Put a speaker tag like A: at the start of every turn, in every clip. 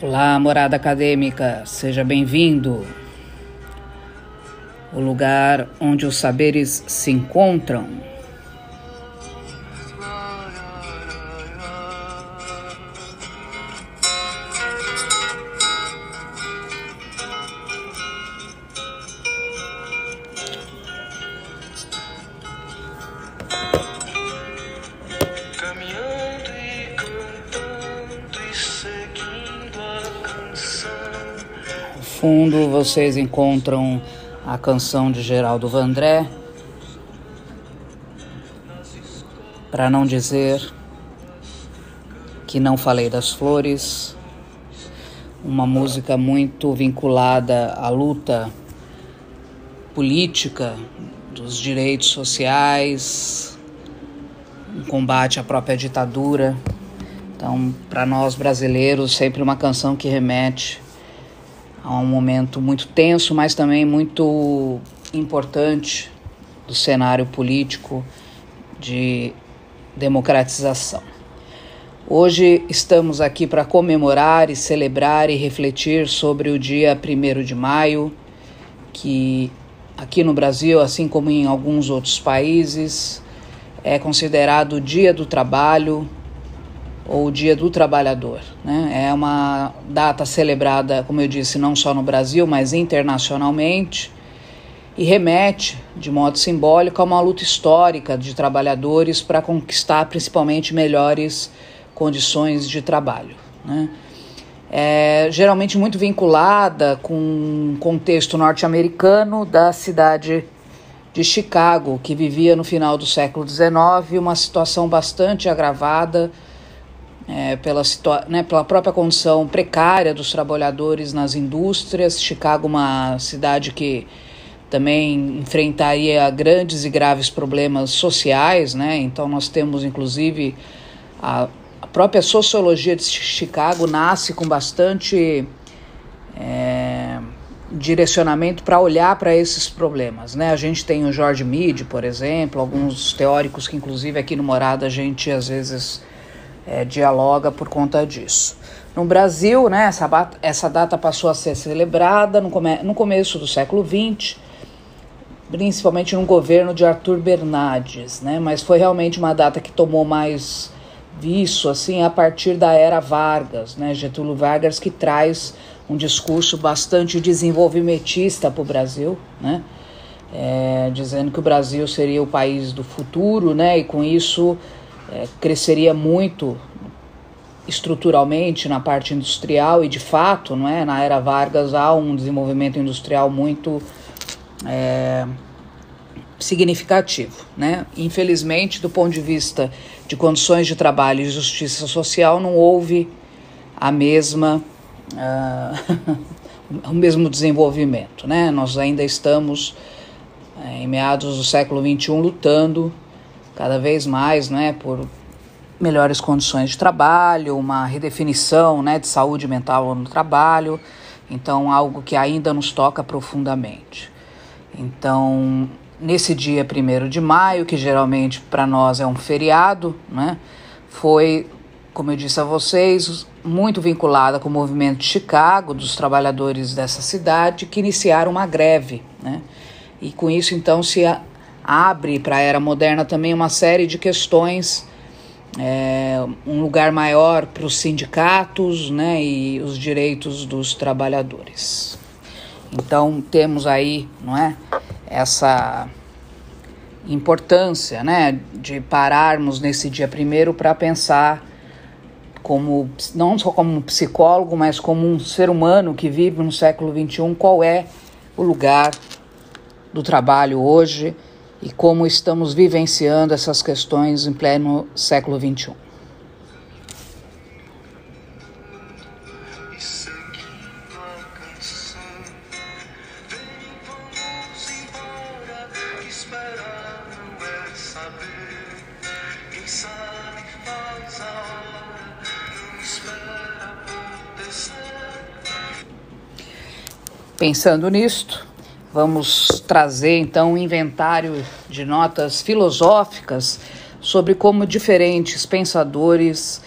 A: Olá, morada acadêmica, seja bem-vindo. O lugar onde os saberes se encontram. No fundo, vocês encontram a canção de Geraldo Vandré, para não dizer que não falei das flores, uma música muito vinculada à luta política dos direitos sociais, um combate à própria ditadura. Então, para nós brasileiros, sempre uma canção que remete a um momento muito tenso, mas também muito importante do cenário político de democratização. Hoje estamos aqui para comemorar e celebrar e refletir sobre o dia 1º de maio, que aqui no Brasil, assim como em alguns outros países, é considerado o Dia do Trabalho ou o Dia do Trabalhador, né? É uma data celebrada, como eu disse, não só no Brasil, mas internacionalmente, e remete, de modo simbólico, a uma luta histórica de trabalhadores para conquistar principalmente melhores condições de trabalho, né? É geralmente muito vinculada com um contexto norte-americano da cidade de Chicago, que vivia no final do século XIX uma situação bastante agravada pela própria condição precária dos trabalhadores nas indústrias. Chicago, uma cidade que também enfrentaria grandes e graves problemas sociais, né? Então nós temos inclusive a própria sociologia de Chicago nasce com bastante direcionamento para olhar para esses problemas, né? A gente tem o George Meade, por exemplo, alguns teóricos que inclusive aqui no Morada a gente às vezes dialoga por conta disso. No Brasil, né, essa data passou a ser celebrada no começo do século XX, principalmente no governo de Arthur Bernardes, né, mas foi realmente uma data que tomou mais viço assim, a partir da era Vargas, né, Getúlio Vargas, que traz um discurso bastante desenvolvimentista para o Brasil, né, dizendo que o Brasil seria o país do futuro, né, e com isso cresceria muito estruturalmente na parte industrial, e de fato, não é? Na era Vargas há um desenvolvimento industrial muito significativo, né? Infelizmente, do ponto de vista de condições de trabalho e justiça social, não houve o mesmo desenvolvimento, né? Nós ainda estamos em meados do século XXI lutando cada vez mais, né, por melhores condições de trabalho, uma redefinição, né, de saúde mental no trabalho, então algo que ainda nos toca profundamente. Então, nesse dia 1º de maio, que geralmente para nós é um feriado, né, foi, como eu disse a vocês, muito vinculada com o movimento de Chicago, dos trabalhadores dessa cidade, que iniciaram uma greve, né, e com isso então se abre para a era moderna também uma série de questões, um lugar maior para os sindicatos, né, e os direitos dos trabalhadores. Então temos aí, não é, essa importância, né, de pararmos nesse dia 1º para pensar como, não só como um psicólogo, mas como um ser humano que vive no século XXI, qual é o lugar do trabalho hoje e como estamos vivenciando essas questões em pleno século XXI. Pensando nisto, vamos trazer então um inventário de notas filosóficas sobre como diferentes pensadores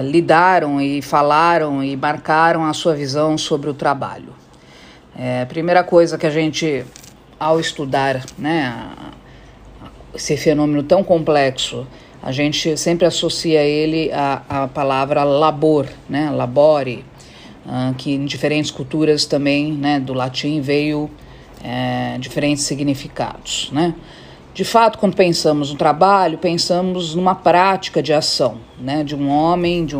A: lidaram e falaram e marcaram a sua visão sobre o trabalho. A primeira coisa que a gente, ao estudar, né, esse fenômeno tão complexo, a gente sempre associa ele à palavra labor, né, labore, que em diferentes culturas também, né, do latim veio diferentes significados, né? De fato, quando pensamos no trabalho, pensamos numa prática de ação, né, de um homem, de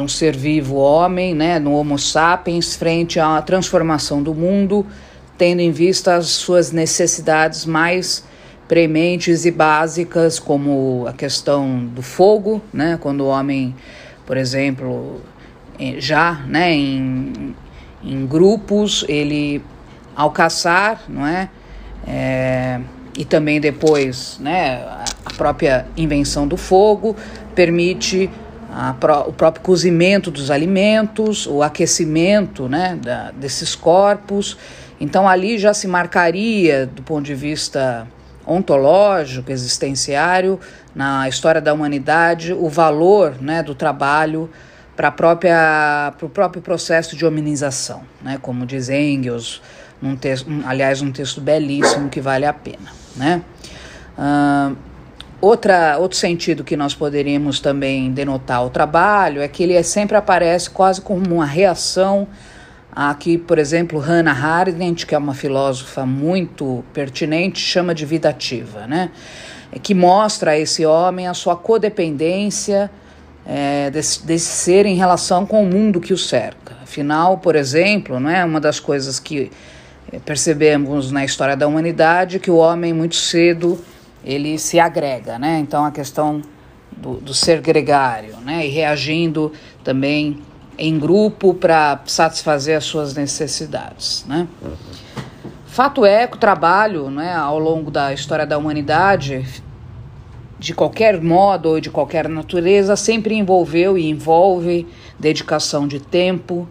A: um ser vivo homem, né, no Homo sapiens, frente à transformação do mundo, tendo em vista as suas necessidades mais prementes e básicas, como a questão do fogo, né, quando o homem, por exemplo, já, né, em grupos, ele, ao caçar, não é, e também depois, né, a própria invenção do fogo permite o próprio cozimento dos alimentos, o aquecimento, né, desses corpos. Então ali já se marcaria, do ponto de vista ontológico, existenciário, na história da humanidade, o valor, né, do trabalho para o próprio processo de hominização, né, como diz Engels, num texto belíssimo que vale a pena, né? Outro sentido que nós poderíamos também denotar o trabalho é que ele sempre aparece quase como uma reação a que, por exemplo, Hannah Arendt, que é uma filósofa muito pertinente, chama de vida ativa, né? Que mostra a esse homem a sua codependência desse ser em relação com o mundo que o cerca. Afinal, por exemplo, não é uma das coisas que percebemos na história da humanidade, que o homem muito cedo ele se agrega, né? Então a questão do ser gregário, né? E reagindo também em grupo para satisfazer as suas necessidades, né? Fato é que o trabalho, né, ao longo da história da humanidade, de qualquer modo ou de qualquer natureza, sempre envolveu e envolve dedicação de tempo,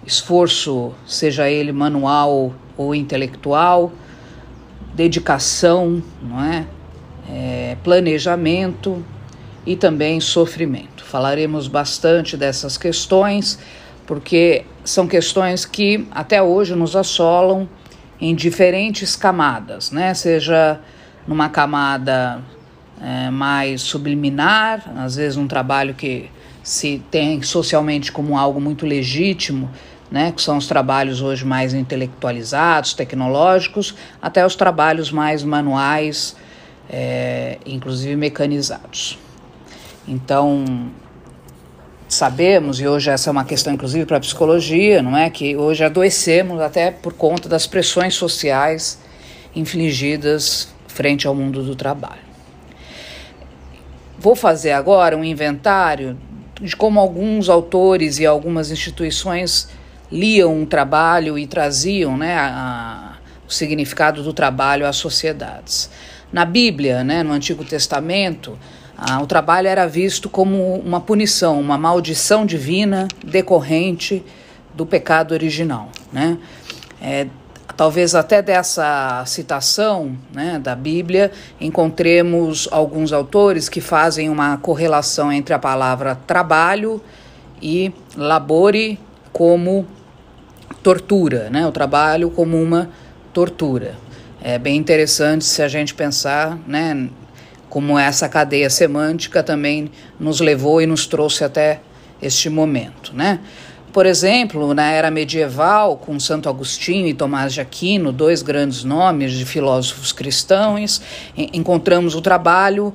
A: esforço, seja ele manual ou intelectual, dedicação, não é? Planejamento e também sofrimento. Falaremos bastante dessas questões, porque são questões que até hoje nos assolam em diferentes camadas, né? Seja numa camada mais subliminar, às vezes um trabalho que se tem socialmente como algo muito legítimo, né, que são os trabalhos hoje mais intelectualizados, tecnológicos, até os trabalhos mais manuais, inclusive mecanizados. Então, sabemos, e hoje essa é uma questão inclusive para a psicologia, não é, que hoje adoecemos até por conta das pressões sociais infligidas frente ao mundo do trabalho. Vou fazer agora um inventário de como alguns autores e algumas instituições liam o trabalho e traziam, né, o significado do trabalho às sociedades. Na Bíblia, né, no Antigo Testamento, o trabalho era visto como uma punição, uma maldição divina decorrente do pecado original, né? Talvez até dessa citação, né, da Bíblia encontremos alguns autores que fazem uma correlação entre a palavra trabalho e labore como tortura, né? O trabalho como uma tortura. É bem interessante se a gente pensar, né, como essa cadeia semântica também nos levou e nos trouxe até este momento, né? Por exemplo, na era medieval, com Santo Agostinho e Tomás de Aquino, dois grandes nomes de filósofos cristãos, encontramos o trabalho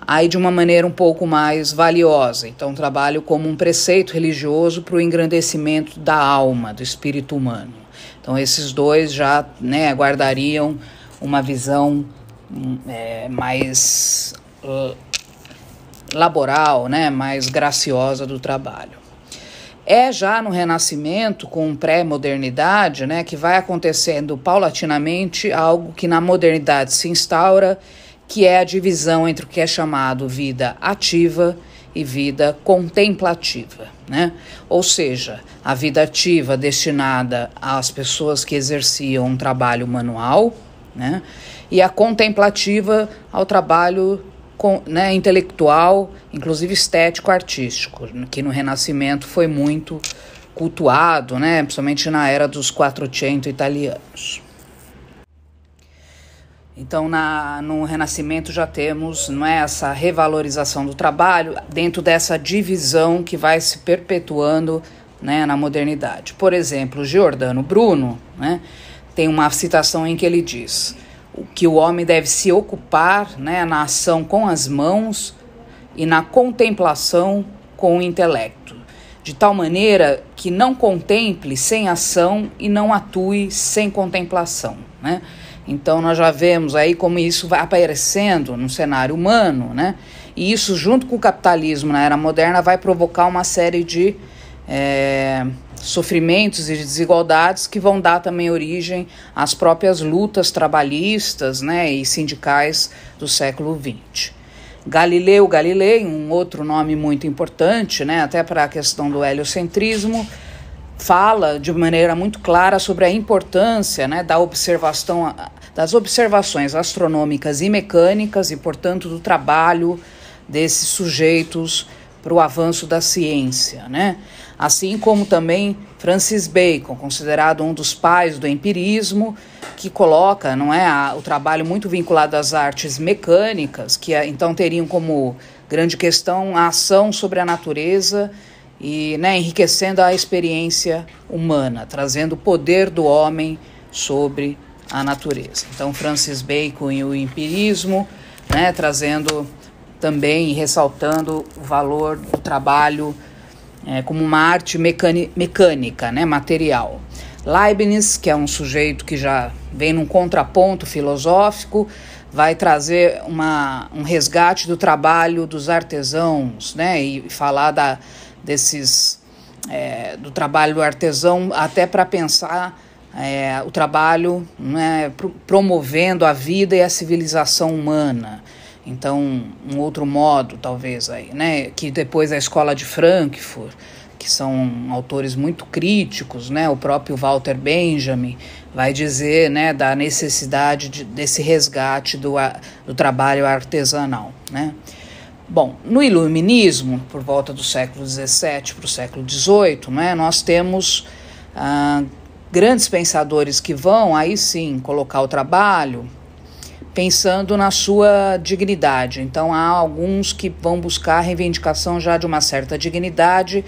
A: aí de uma maneira um pouco mais valiosa. Então, o trabalho como um preceito religioso para o engrandecimento da alma, do espírito humano. Então, esses dois já, né, guardariam uma visão mais laboral, né, mais graciosa do trabalho. É já no Renascimento, com pré-modernidade, né, que vai acontecendo paulatinamente algo que na modernidade se instaura, que é a divisão entre o que é chamado vida ativa e vida contemplativa, né? Ou seja, a vida ativa destinada às pessoas que exerciam um trabalho manual, né? E a contemplativa ao trabalho né, intelectual, inclusive estético-artístico, que no Renascimento foi muito cultuado, né, principalmente na era dos Quattrocento italianos. Então, no Renascimento já temos, não é, essa revalorização do trabalho dentro dessa divisão que vai se perpetuando, né, na modernidade. Por exemplo, Giordano Bruno, né, tem uma citação em que ele diz que o homem deve se ocupar, né, na ação com as mãos e na contemplação com o intelecto, de tal maneira que não contemple sem ação e não atue sem contemplação, né? Então nós já vemos aí como isso vai aparecendo no cenário humano, né? E isso, junto com o capitalismo na era moderna, vai provocar uma série de sofrimentos e desigualdades que vão dar também origem às próprias lutas trabalhistas, né, e sindicais do século XX. Galileu Galilei, um outro nome muito importante, né, até para a questão do heliocentrismo, fala de maneira muito clara sobre a importância, né, das observações astronômicas e mecânicas e, portanto, do trabalho desses sujeitos para o avanço da ciência, né? Assim como também Francis Bacon, considerado um dos pais do empirismo, que coloca, não é, o trabalho muito vinculado às artes mecânicas, que então teriam como grande questão a ação sobre a natureza e, né, enriquecendo a experiência humana, trazendo o poder do homem sobre a natureza. Então, Francis Bacon e o empirismo, né, trazendo também e ressaltando o valor do trabalho como uma arte mecânica, né, material. Leibniz, que é um sujeito que já vem num contraponto filosófico, vai trazer um resgate do trabalho dos artesãos, né, e falar do trabalho do artesão até para pensar o trabalho, né, promovendo a vida e a civilização humana. Então, um outro modo, talvez, aí, né, que depois a Escola de Frankfurt, que são autores muito críticos, né, o próprio Walter Benjamin vai dizer, né, da necessidade desse resgate do trabalho artesanal, né. Bom, no Iluminismo, por volta do século XVII para o século XVIII, né, nós temos grandes pensadores que vão, aí sim, colocar o trabalho pensando na sua dignidade. Então, há alguns que vão buscar a reivindicação já de uma certa dignidade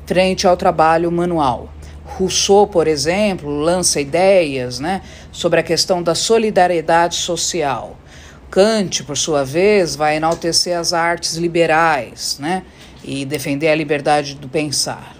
A: frente ao trabalho manual. Rousseau, por exemplo, lança ideias, né, sobre a questão da solidariedade social. Kant, por sua vez, vai enaltecer as artes liberais, né, e defender a liberdade do pensar.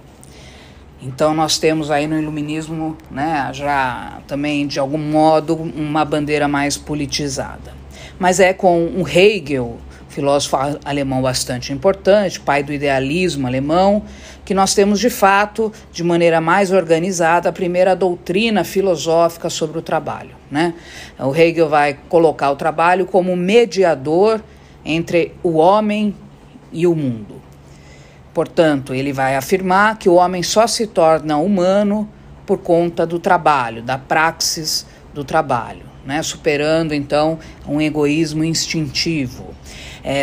A: Então nós temos aí no Iluminismo, né, já também de algum modo uma bandeira mais politizada. Mas é com o Hegel, filósofo alemão bastante importante, pai do idealismo alemão, que nós temos de fato, de maneira mais organizada, a primeira doutrina filosófica sobre o trabalho, né? O Hegel vai colocar o trabalho como mediador entre o homem e o mundo. Portanto, ele vai afirmar que o homem só se torna humano por conta do trabalho, da praxis do trabalho, né? Superando, então, um egoísmo instintivo.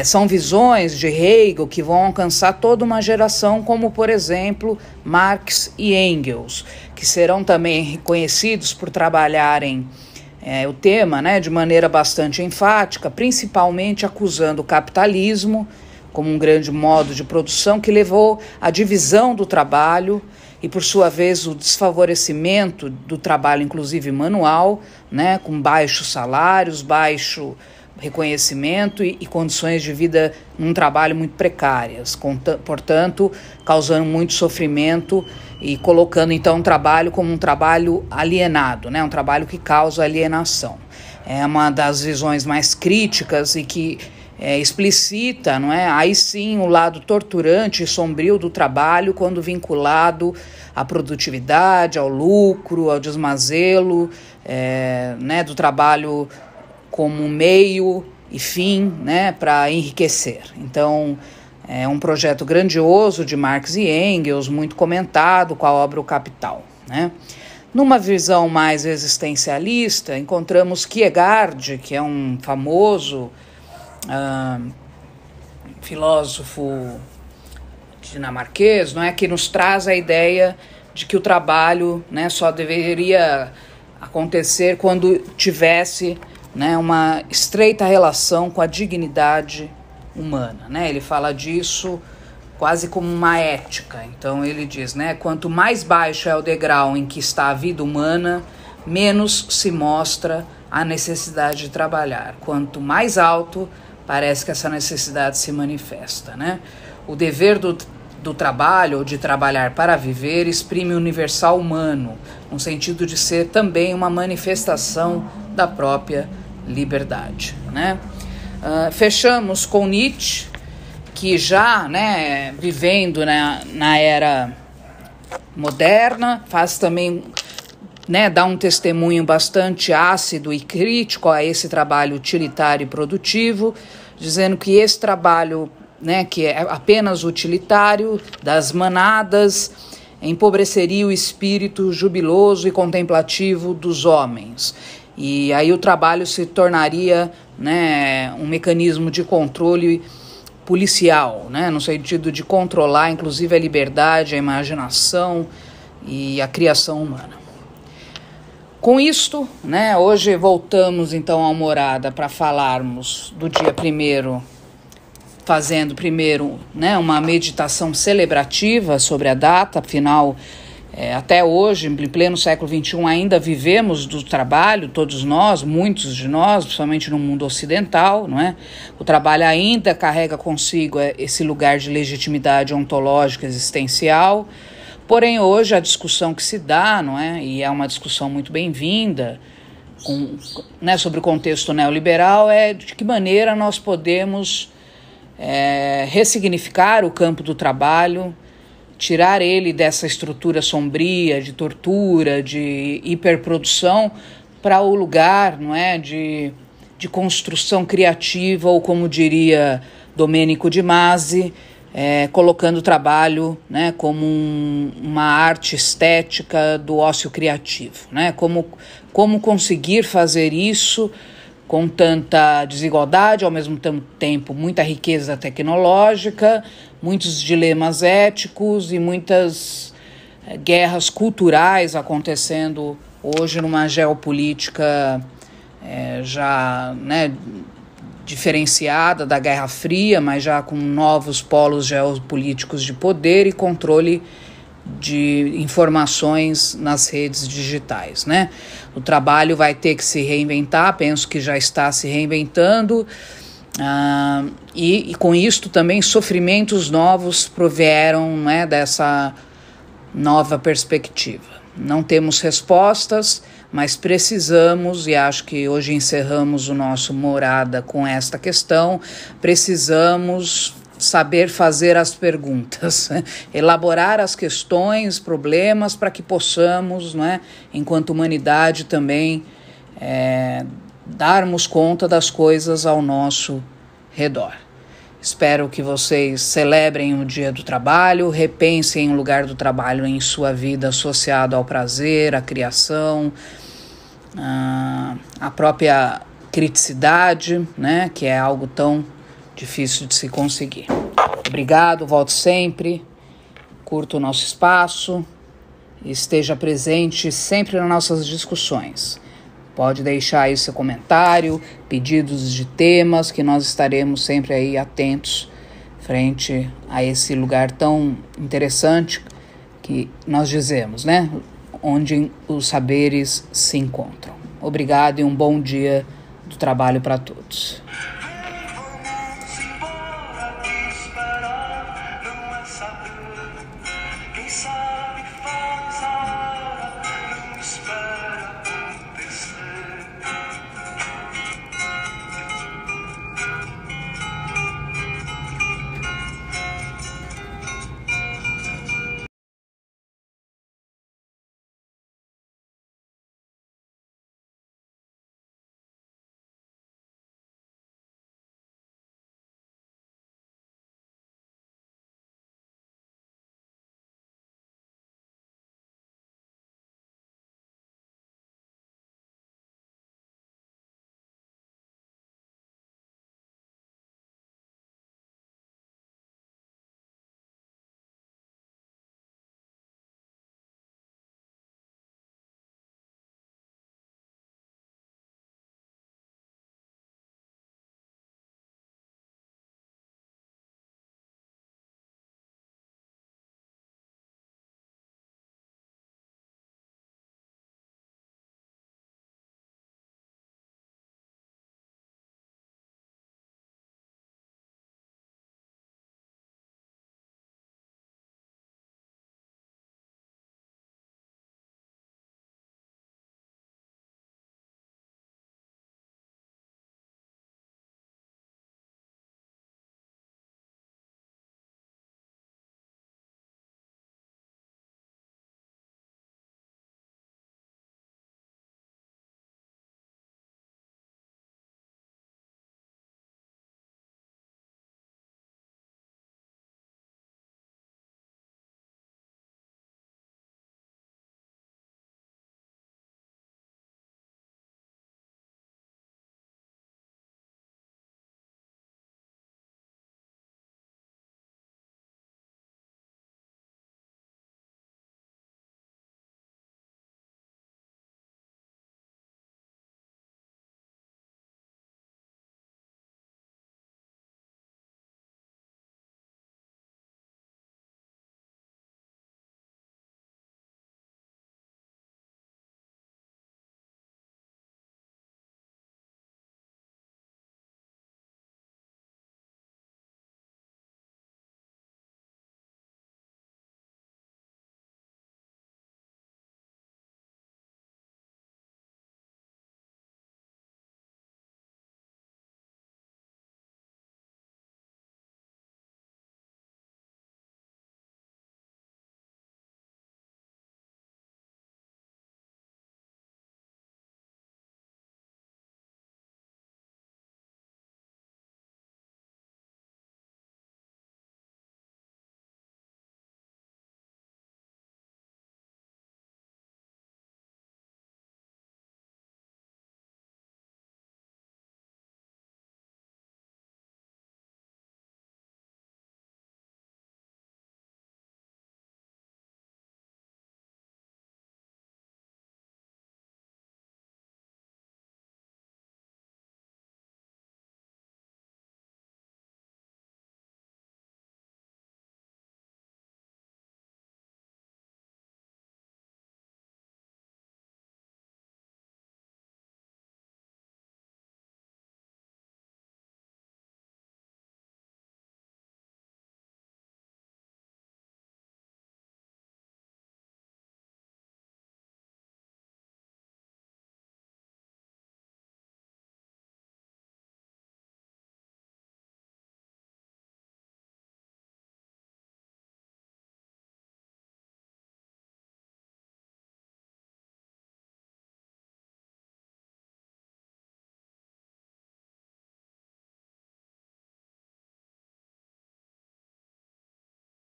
A: São visões de Hegel que vão alcançar toda uma geração, como, por exemplo, Marx e Engels, que serão também reconhecidos por trabalharem o tema, né, de maneira bastante enfática, principalmente acusando o capitalismo como um grande modo de produção que levou à divisão do trabalho e, por sua vez, o desfavorecimento do trabalho, inclusive manual, né, com baixos salários, baixo reconhecimento e condições de vida num trabalho muito precárias, portanto, causando muito sofrimento e colocando, então, o trabalho como um trabalho alienado, né, um trabalho que causa alienação. É uma das visões mais críticas e que explicita, não é? Aí sim o lado torturante e sombrio do trabalho quando vinculado à produtividade, ao lucro, ao desmazelo, né, do trabalho como meio e fim, né, para enriquecer. Então, é um projeto grandioso de Marx e Engels, muito comentado com a obra O Capital, né? Numa visão mais existencialista, encontramos Kierkegaard, que é um famoso filósofo dinamarquês, não é, que nos traz a ideia de que o trabalho, né, só deveria acontecer quando tivesse, né, uma estreita relação com a dignidade humana, né? Ele fala disso quase como uma ética. Então ele diz, né, quanto mais baixo é o degrau em que está a vida humana, menos se mostra a necessidade de trabalhar. Quanto mais alto, parece que essa necessidade se manifesta, né? O dever do trabalho, ou de trabalhar para viver, exprime o universal humano, no sentido de ser também uma manifestação da própria liberdade, né? Fechamos com Nietzsche, que já, né, vivendo, né, na era moderna, faz também, né, dá um testemunho bastante ácido e crítico a esse trabalho utilitário e produtivo, dizendo que esse trabalho, né, que é apenas utilitário, das manadas, empobreceria o espírito jubiloso e contemplativo dos homens. E aí o trabalho se tornaria, né, um mecanismo de controle policial, né, no sentido de controlar, inclusive, a liberdade, a imaginação e a criação humana. Com isto, né, hoje voltamos então à morada para falarmos do dia 1º, fazendo primeiro, né, uma meditação celebrativa sobre a data. Afinal, até hoje, em pleno século XXI, ainda vivemos do trabalho, todos nós, muitos de nós, principalmente no mundo ocidental, não é? O trabalho ainda carrega consigo esse lugar de legitimidade ontológica existencial. Porém, hoje a discussão que se dá, não é? E é uma discussão muito bem-vinda, né, sobre o contexto neoliberal, é de que maneira nós podemos ressignificar o campo do trabalho, tirar ele dessa estrutura sombria, de tortura, de hiperprodução, para o lugar, não é, de construção criativa, ou como diria Domenico de Masi, colocando o trabalho, né, como uma arte estética do ócio criativo, né? Como conseguir fazer isso com tanta desigualdade, ao mesmo tempo muita riqueza tecnológica, muitos dilemas éticos e muitas guerras culturais acontecendo hoje numa geopolítica já, né, diferenciada da Guerra Fria, mas já com novos polos geopolíticos de poder e controle de informações nas redes digitais, né? O trabalho vai ter que se reinventar, penso que já está se reinventando, e com isto também sofrimentos novos provieram, né, dessa nova perspectiva. Não temos respostas, mas precisamos, e acho que hoje encerramos o nosso morada com esta questão, precisamos saber fazer as perguntas, elaborar as questões, problemas, para que possamos, né, enquanto humanidade também, darmos conta das coisas ao nosso redor. Espero que vocês celebrem o Dia do Trabalho, repensem o lugar do trabalho em sua vida associado ao prazer, à criação, à própria criticidade, né, que é algo tão difícil de se conseguir. Obrigado, volte sempre, curta o nosso espaço, esteja presente sempre nas nossas discussões. Pode deixar aí seu comentário, pedidos de temas, que nós estaremos sempre aí atentos frente a esse lugar tão interessante que nós dizemos, né? Onde os saberes se encontram. Obrigado e um bom dia do trabalho para todos.